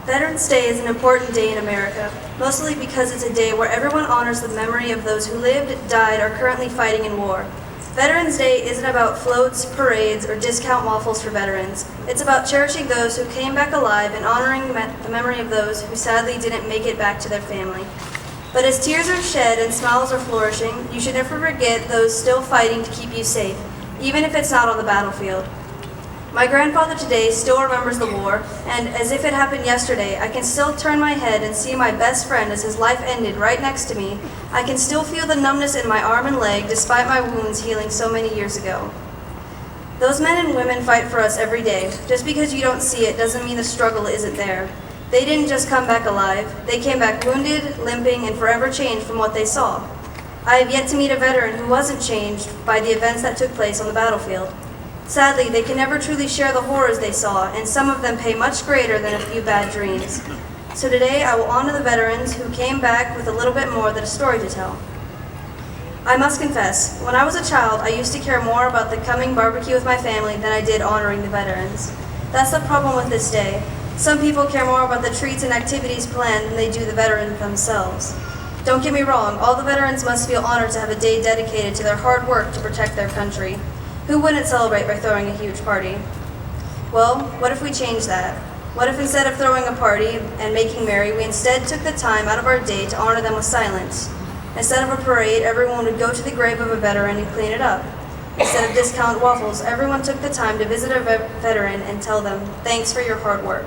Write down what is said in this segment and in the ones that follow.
Veterans Day is an important day in America, mostly because it's a day where everyone honors the memory of those who lived, died, or are currently fighting in war. Veterans Day isn't about floats, parades, or discount waffles for veterans. It's about cherishing those who came back alive and honoring the memory of those who sadly didn't make it back to their family. But as tears are shed and smiles are flourishing, you should never forget those still fighting to keep you safe, even if it's not on the battlefield. My grandfather today still remembers the war, and as if it happened yesterday, I can still turn my head and see my best friend as his life ended right next to me. I can still feel the numbness in my arm and leg despite my wounds healing so many years ago. Those men and women fight for us every day. Just because you don't see it doesn't mean the struggle isn't there. They didn't just come back alive. They came back wounded, limping, and forever changed from what they saw. I have yet to meet a veteran who wasn't changed by the events that took place on the battlefield. Sadly, they can never truly share the horrors they saw, and some of them pay much greater than a few bad dreams. So today, I will honor the veterans who came back with a little bit more than a story to tell. I must confess, when I was a child, I used to care more about the coming barbecue with my family than I did honoring the veterans. That's the problem with this day. Some people care more about the treats and activities planned than they do the veterans themselves. Don't get me wrong, all the veterans must feel honored to have a day dedicated to their hard work to protect their country. Who wouldn't celebrate by throwing a huge party? Well, what if we changed that? What if instead of throwing a party and making merry, we instead took the time out of our day to honor them with silence? Instead of a parade, everyone would go to the grave of a veteran and clean it up. Instead of discount waffles, everyone took the time to visit a veteran and tell them, thanks for your hard work.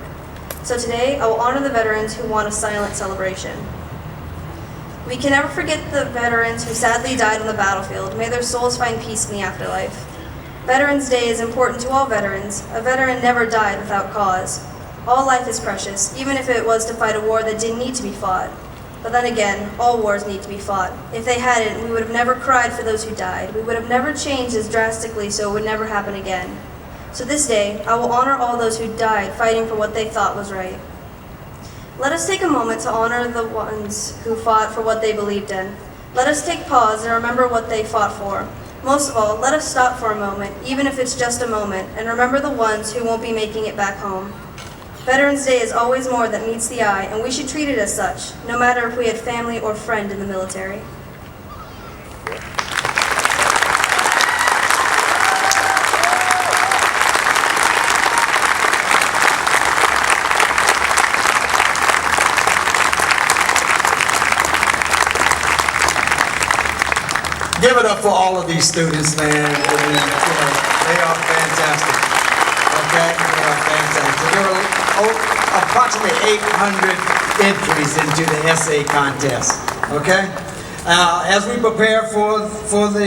So today, I will honor the veterans who want a silent celebration. We can never forget the veterans who sadly died on the battlefield. May their souls find peace in the afterlife. Veterans Day is important to all veterans. A veteran never died without cause. All life is precious, even if it was to fight a war that didn't need to be fought. But then again, all wars need to be fought. If they hadn't, we would have never cried for those who died. We would have never changed as drastically, so it would never happen again. So this day, I will honor all those who died fighting for what they thought was right. Let us take a moment to honor the ones who fought for what they believed in. Let us take pause and remember what they fought for. Most of all, let us stop for a moment, even if it's just a moment, and remember the ones who won't be making it back home. Veterans Day is always more than meets the eye, and we should treat it as such, no matter if we had family or friend in the military. Give it up for all of these students, man. They are fantastic. Okay? They are fantastic. There were approximately 800 entries into the essay contest. Okay? As we prepare for the